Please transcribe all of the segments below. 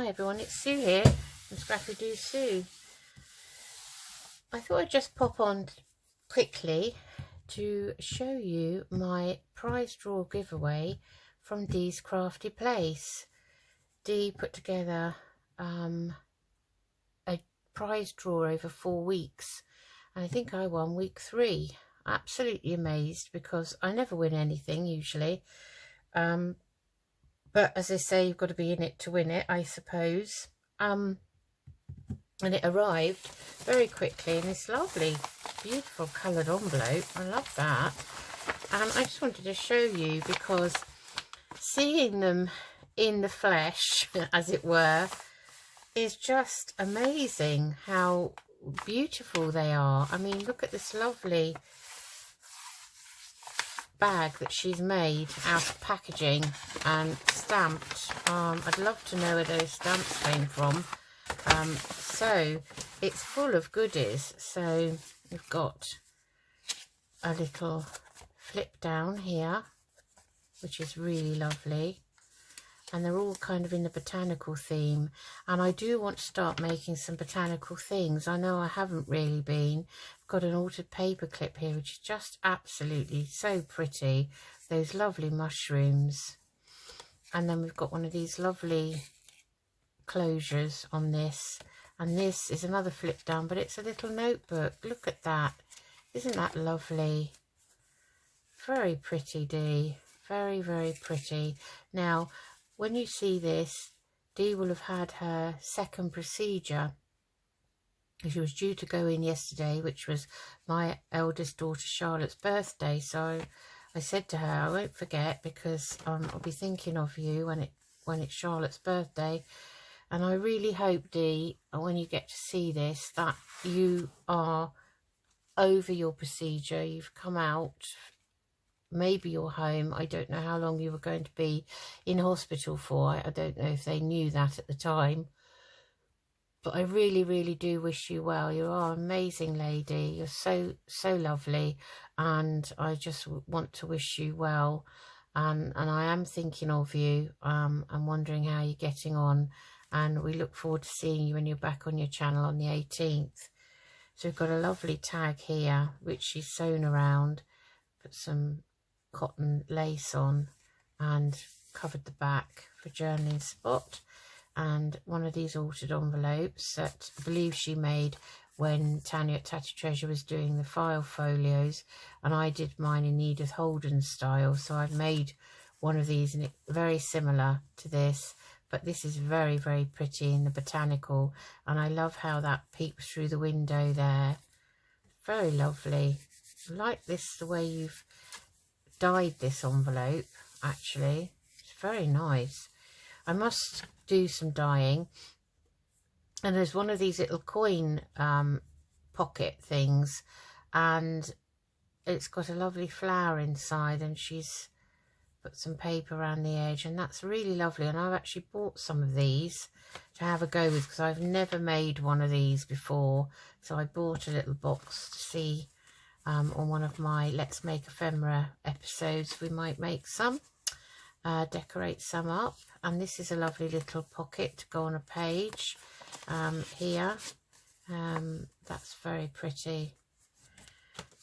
Hi everyone, it's Sue here from Scrappy Do Sue. I thought I'd just pop on quickly to show you my prize draw giveaway from Dee'sCraftyPlace. Dee put together a prize draw over 4 weeks, and I think I won week 3. Absolutely amazed because I never win anything usually. But as they say, you've got to be in it to win it, I suppose. And it arrived very quickly in this lovely, beautiful coloured envelope. I love that. And I just wanted to show you because seeing them in the flesh, as it were, is just amazing how beautiful they are. I mean, look at this lovely bag that she's made out of packaging and stamped. I'd love to know where those stamps came from. So it's full of goodies. So we've got a little flip down here, which is really lovely, and they're all kind of in the botanical theme, and I do want to start making some botanical things. I know I haven't really been. I've got an altered paper clip here, which is just absolutely so pretty. Those lovely mushrooms. And then we've got one of these lovely closures on this, and this is another flip down, but it's a little notebook. Look at that. Isn't that lovely? Very pretty, Dee. Very, very pretty. Now, when you see this, Dee will have had her second procedure. She was due to go in yesterday, which was my eldest daughter Charlotte's birthday. So I said to her, I won't forget, because I'll be thinking of you when it's Charlotte's birthday. And I really hope, Dee, when you get to see this, that you are over your procedure. You've come out. Maybe you're home. I don't know how long you were going to be in hospital for. I don't know if they knew that at the time. But I really, really do wish you well. You are an amazing lady. You're so, so lovely. And I just want to wish you well. And I am thinking of you. I'm wondering how you're getting on. And we look forward to seeing you when you're back on your channel on the 18th. So we've got a lovely tag here, which she's sewn around. Put some cotton lace on and covered the back for journaling spot, and one of these altered envelopes that I believe she made when Tanya at Tatty Treasure was doing the file folios, and I did mine in Edith Holden style. So I've made one of these, and it's very similar to this, but this is very, very pretty in the botanical, and I love how that peeps through the window there. Very lovely. I like this, the way you've dyed this envelope. Actually, it's very nice. I must do some dyeing. And there's one of these little coin pocket things, and it's got a lovely flower inside, and she's put some paper around the edge, and that's really lovely. And I've actually bought some of these to have a go with, because I've never made one of these before. So I bought a little box to see on one of my Let's Make Ephemera episodes. We might make some, decorate some up. And this is a lovely little pocket to go on a page here. That's very pretty.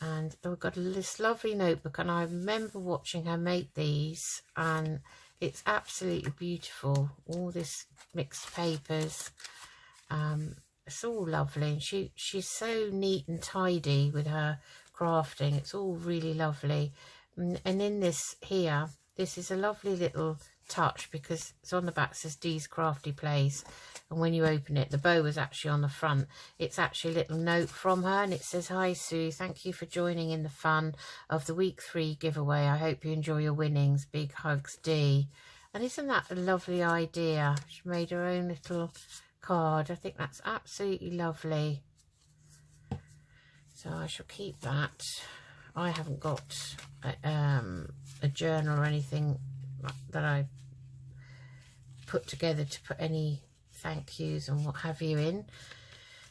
And we've got this lovely notebook, and I remember watching her make these, and it's absolutely beautiful. All this mixed papers. It's all lovely, and she's so neat and tidy with her crafting. It's all really lovely. And in this here, this is a lovely little touch, because it's on the back, says Dee'sCraftyPlace, and when you open it, the bow was actually on the front. It's actually a little note from her, and it says, "Hi Sue, thank you for joining in the fun of the week 3 giveaway. I hope you enjoy your winnings. Big hugs, Dee." And isn't that a lovely idea? She made her own little card. I think that's absolutely lovely. So I shall keep that. I haven't got a journal or anything that I put together to put any thank yous and what have you in.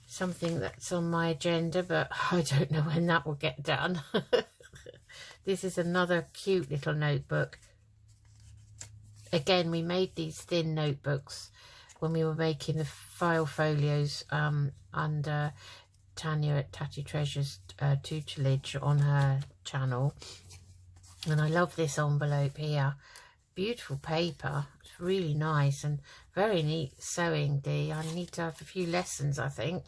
Something that's on my agenda, but I don't know when that will get done. This is another cute little notebook. Again, we made these thin notebooks when we were making the file folios under Tanya at Tatty Treasures tutelage on her channel. And I love this envelope here. Beautiful paper. It's really nice and very neat sewing, Dee. I need to have a few lessons, I think.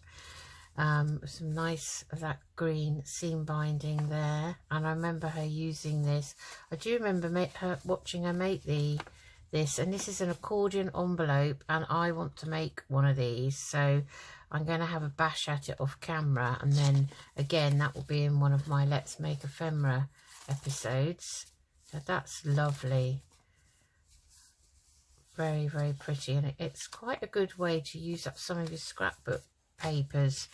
Some nice of that green seam binding there, and I remember her using this. I do remember watching her make this, and this is an accordion envelope, and I want to make one of these, so I'm going to have a bash at it off camera, and then again that will be in one of my Let's Make Ephemera episodes. So that's lovely, very, very pretty, and it's quite a good way to use up some of your scrapbook papers.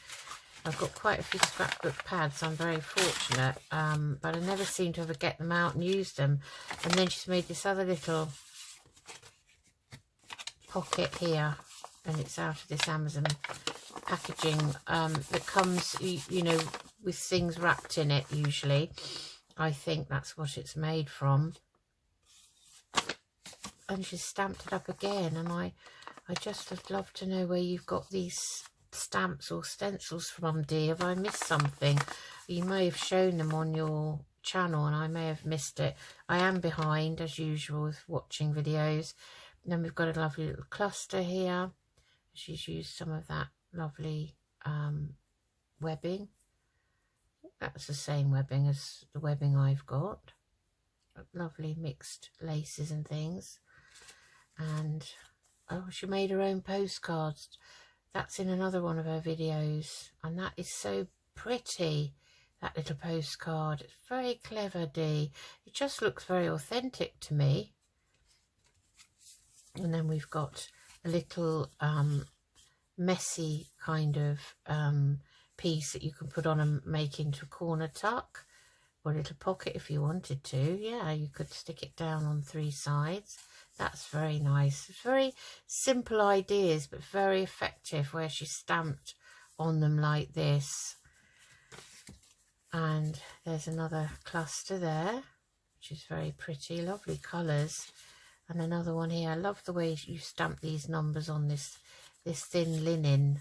I've got quite a few scrapbook pads, I'm very fortunate, but I never seem to ever get them out and use them. And then she's made this other little pocket here, and it's out of this Amazon packaging that comes, you know, with things wrapped in it usually. I think that's what it's made from. And she's stamped it up again, and I just would love to know where you've got these stamps or stencils from, Dee. Have I missed something? You may have shown them on your channel and I may have missed it. I am behind as usual with watching videos. And then we've got a lovely little cluster here. She's used some of that lovely webbing. That's the same webbing as the webbing I've got. Lovely mixed laces and things. And oh, she made her own postcards. That's in another one of her videos, and that is so pretty, that little postcard. It's very clever, Dee. It just looks very authentic to me. And then we've got a little messy kind of piece that you can put on and make into a corner tuck, or a little pocket if you wanted to. Yeah, you could stick it down on 3 sides. That's very nice. It's very simple ideas, but very effective, where she stamped on them like this. And there's another cluster there, which is very pretty. Lovely colours. And another one here. I love the way you stamp these numbers on this thin linen.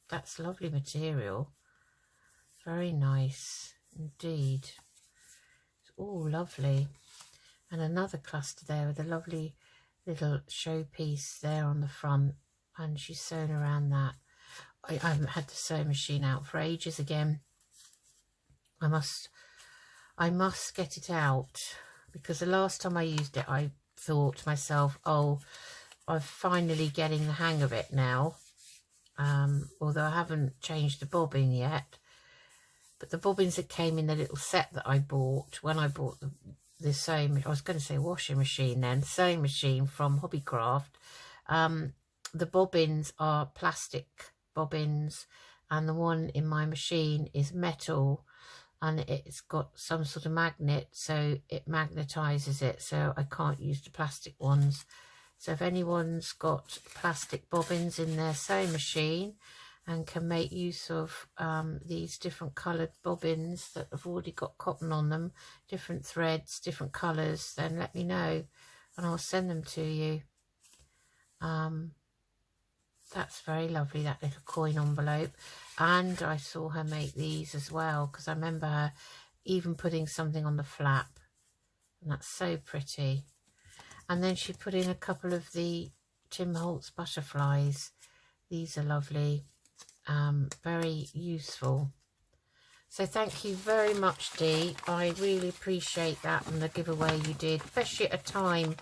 That's lovely material. Very nice indeed. It's all lovely. And another cluster there with a lovely little showpiece there on the front, and she's sewn around that. I haven't had the sewing machine out for ages again. I must get it out, because the last time I used it I thought to myself, oh, I'm finally getting the hang of it now, although I haven't changed the bobbin yet. But the bobbins that came in the little set that I bought when I bought the sewing, I was going to say washing machine then, sewing machine from Hobbycraft. The bobbins are plastic bobbins, and the one in my machine is metal, and it's got some sort of magnet, so it magnetizes it, so I can't use the plastic ones. So if anyone's got plastic bobbins in their sewing machine and can make use of these different coloured bobbins that have already got cotton on them, different threads, different colours, then let me know and I'll send them to you. That's very lovely, that little coin envelope. And I saw her make these as well, because I remember her even putting something on the flap, and that's so pretty. And then she put in a couple of the Tim Holtz butterflies. These are lovely. Very useful. So thank you very much, Dee. I really appreciate that, and the giveaway you did, especially at a time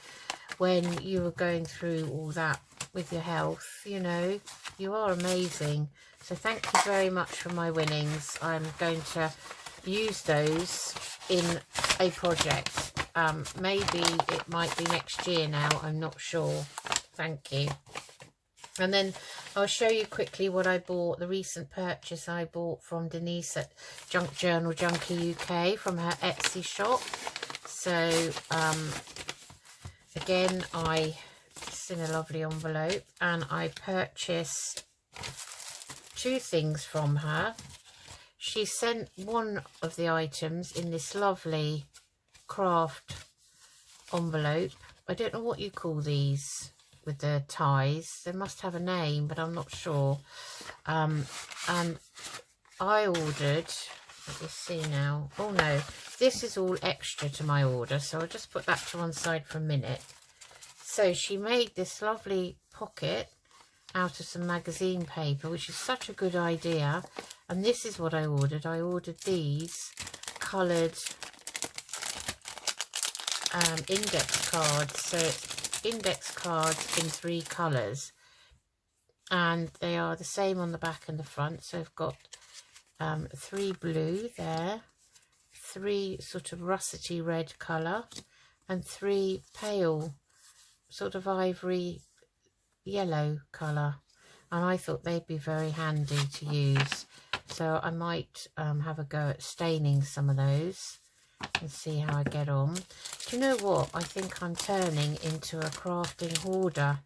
when you were going through all that with your health. You know, you are amazing. So thank you very much for my winnings. I'm going to use those in a project. Maybe it might be next year now, I'm not sure. Thank you. And then I'll show you quickly what I bought, the recent purchase I bought from Denise at Junk Journal Junkie UK from her Etsy shop. So again, it's in a lovely envelope, and I purchased 2 things from her. She sent one of the items in this lovely craft envelope. I don't know what you call these. with the ties. They must have a name, but I'm not sure. And I ordered, let me see now. Oh no, this is all extra to my order, so I'll just put that to one side for a minute. So she made this lovely pocket out of some magazine paper, which is such a good idea. And this is what I ordered. I ordered these coloured index cards. So it's index cards in 3 colours. And they are the same on the back and the front. So I've got 3 blue there, 3 sort of russety red colour, and 3 pale sort of ivory yellow colour. And I thought they'd be very handy to use. So I might have a go at staining some of those and see how I get on. Do you know what? I think I'm turning into a crafting hoarder.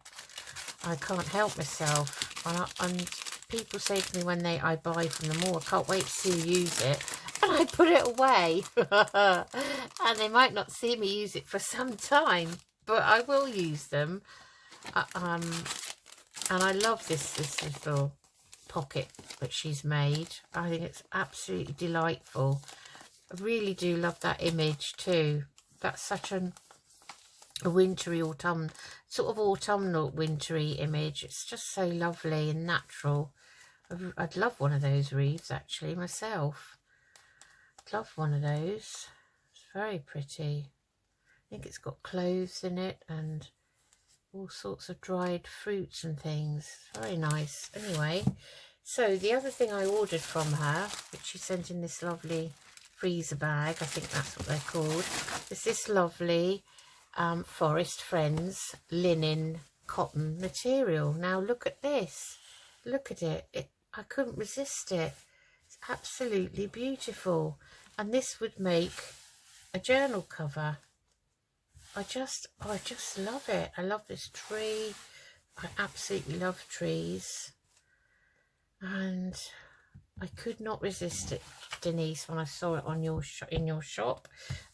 I can't help myself. And people say to me when I buy from them, oh, I can't wait to see you use it. And I put it away. And they might not see me use it for some time, but I will use them. And I love this little pocket that she's made. I think it's absolutely delightful. I really do love that image too. That's such a wintry sort of autumnal wintry image. It's just so lovely and natural. I'd love one of those wreaths actually myself. I'd love one of those. It's very pretty. I think it's got cloves in it and all sorts of dried fruits and things. Very nice. Anyway, so the other thing I ordered from her, which she sent in this lovely freezer bag, I think that's what they're called, is this lovely Forest Friends linen cotton material. Now look at this. Look at it. I couldn't resist it. It's absolutely beautiful. And this would make a journal cover. I just love it. I love this tree. I absolutely love trees. And I could not resist it, Denise, when I saw it on in your shop.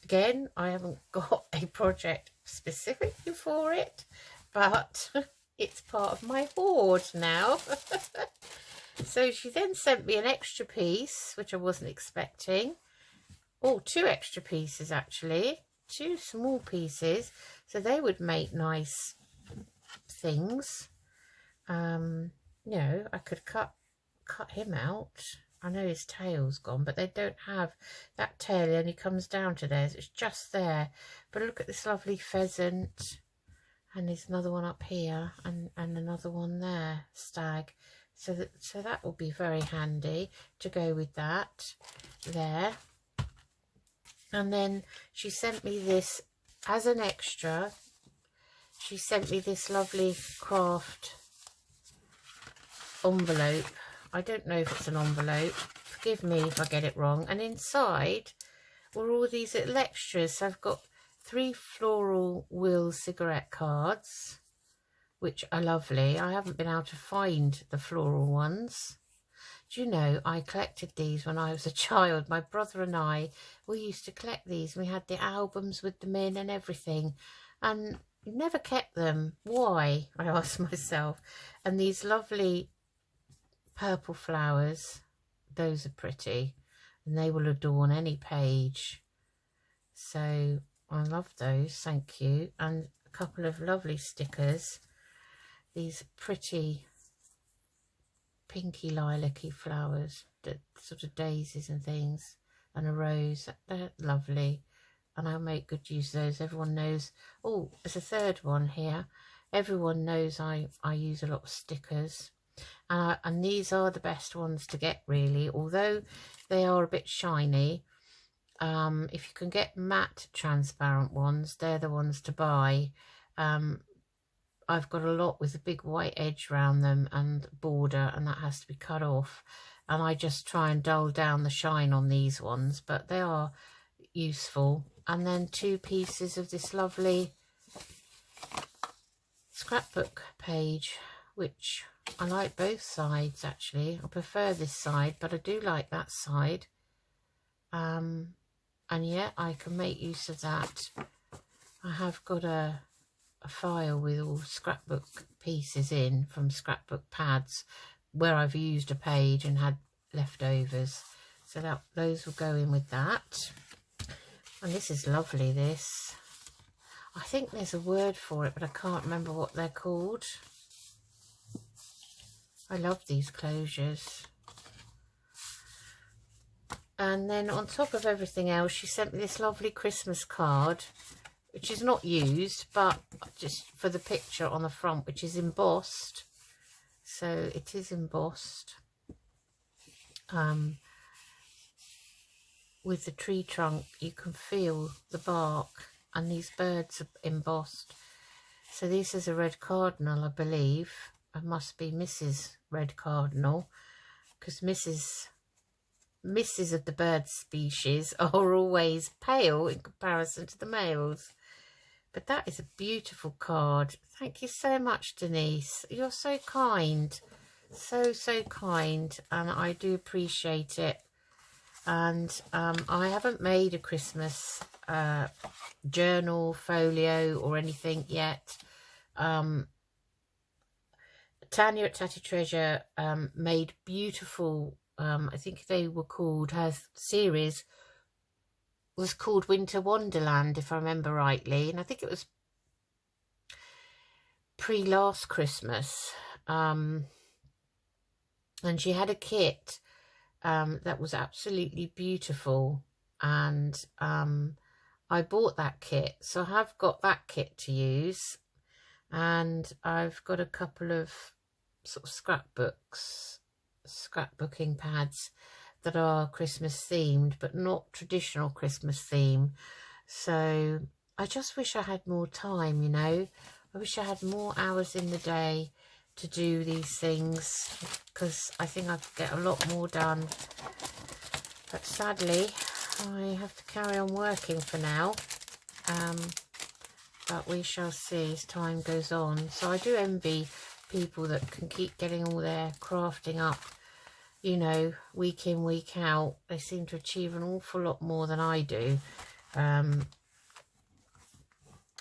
Again, I haven't got a project specifically for it, but it's part of my hoard now. So she then sent me an extra piece, which I wasn't expecting. Oh, 2 extra pieces actually. 2 small pieces, so they would make nice things. You know, I could cut him out. I know his tail's gone, but they don't have that tail. It only comes down to theirs. It's just there. But look at this lovely pheasant, and there's another one up here, and another one there, stag. So that will be very handy to go with that there. And then she sent me this as an extra. She sent me this lovely craft envelope. I don't know if it's an envelope. Forgive me if I get it wrong. And inside were all these little extras. So I've got 3 floral will cigarette cards, which are lovely. I haven't been able to find the floral ones. Do you know, I collected these when I was a child. My brother and I, we used to collect these. We had the albums with them in and everything. And we never kept them. Why? I asked myself. And these lovely purple flowers, those are pretty. And they will adorn any page. So I love those, thank you. And a couple of lovely stickers. These pretty pinky lilac-y flowers, that sort of daisies and things, and a rose. They're lovely, and I'll make good use of those. Everyone knows. Oh, there's a third one here. Everyone knows I use a lot of stickers, and these are the best ones to get, really, although they are a bit shiny. If you can get matte transparent ones, they're the ones to buy. I've got a lot with a big white edge around them and border, and that has to be cut off. And I just try and dull down the shine on these ones, but they are useful. And then 2 pieces of this lovely scrapbook page, which I like both sides actually. I prefer this side, but I do like that side. And yeah, I can make use of that. I have got a a file with all scrapbook pieces in from scrapbook pads where I've used a page and had leftovers. So that those will go in with that. And this is lovely, this. I think there's a word for it, but I can't remember what they're called. I love these closures. And then on top of everything else, she sent me this lovely Christmas card, which is not used, but just for the picture on the front, which is embossed. So it is embossed. With the tree trunk, you can feel the bark, and these birds are embossed. So this is a red cardinal, I believe. It must be Mrs. Red Cardinal, because Mrs. of the bird species are always pale in comparison to the males. But that is a beautiful card. Thank you so much, Denise. You're so kind. So kind, and I do appreciate it. And I haven't made a Christmas journal, folio or anything yet. Tanya at Tatty Treasure made beautiful, I think they were called, her series was called Winter Wonderland, if I remember rightly. And I think it was pre-last Christmas. And she had a kit that was absolutely beautiful, and I bought that kit, so I have got that kit to use, and I've got a couple of sort of scrapbooking pads that are Christmas themed, but not traditional Christmas theme. So I just wish I had more time, you know. I wish I had more hours in the day to do these things, because I think I could get a lot more done. But sadly, I have to carry on working for now. But we shall see as time goes on. So I do envy people that can keep getting all their crafting up, you know, week in, week out. They seem to achieve an awful lot more than I do. I'm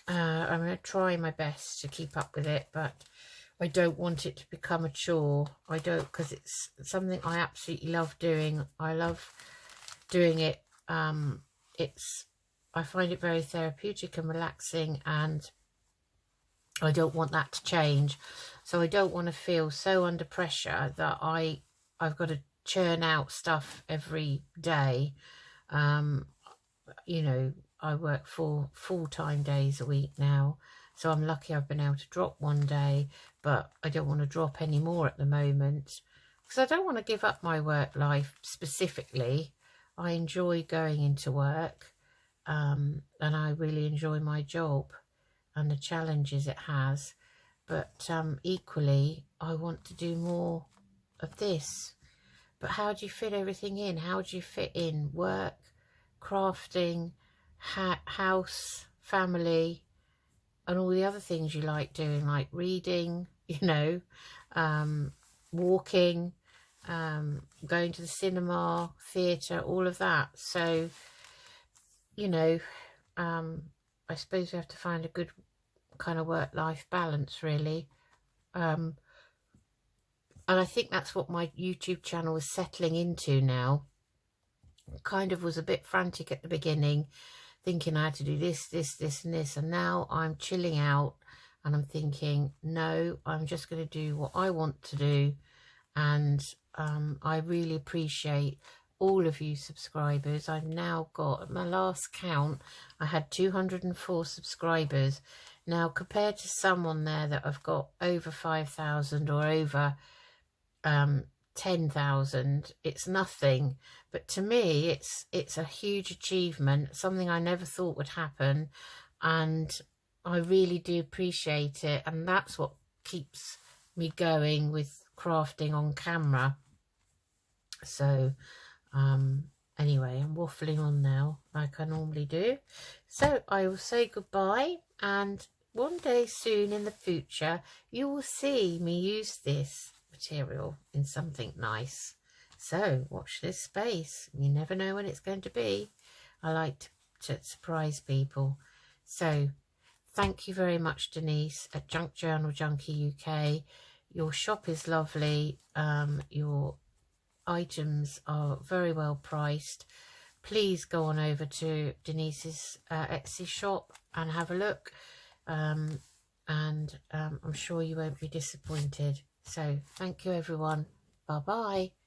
going to try my best to keep up with it, but I don't want it to become a chore. I don't, because it's something I absolutely love doing. I love doing it. I find it very therapeutic and relaxing, and I don't want that to change. So I don't want to feel so under pressure that I've got to churn out stuff every day. You know, I work 4 full-time days a week now, so I'm lucky I've been able to drop one day, but I don't want to drop any more at the moment, because I don't want to give up my work life specifically. I enjoy going into work, and I really enjoy my job and the challenges it has, but equally I want to do more of this. But how do you fit everything in? How do you fit in work, crafting, house, family, and all the other things you like doing, like reading, you know, walking, going to the cinema, theatre, all of that. So, you know, I suppose we have to find a good kind of work-life balance, really. And I think that's what my YouTube channel is settling into now. Kind of was a bit frantic at the beginning, thinking I had to do this, and this, and now I'm chilling out and I'm thinking, no, I'm just going to do what I want to do. And I really appreciate all of you subscribers. I've now got, at my last count, I had 204 subscribers. Now, compared to some on there that I've got over 5,000 or over 10,000, it's nothing. But to me, it's a huge achievement, something I never thought would happen, and I really do appreciate it. And that's what keeps me going with crafting on camera. So anyway, I'm waffling on now like I normally do. So I will say goodbye, and one day soon in the future you will see me use this material in something nice. So watch this space. You never know when it's going to be. I like to surprise people. So thank you very much, Denise, at Junk Journal Junkie UK. Your shop is lovely. Your items are very well priced. Please go on over to Denise's Etsy shop and have a look. I'm sure you won't be disappointed. So thank you, everyone. Bye bye.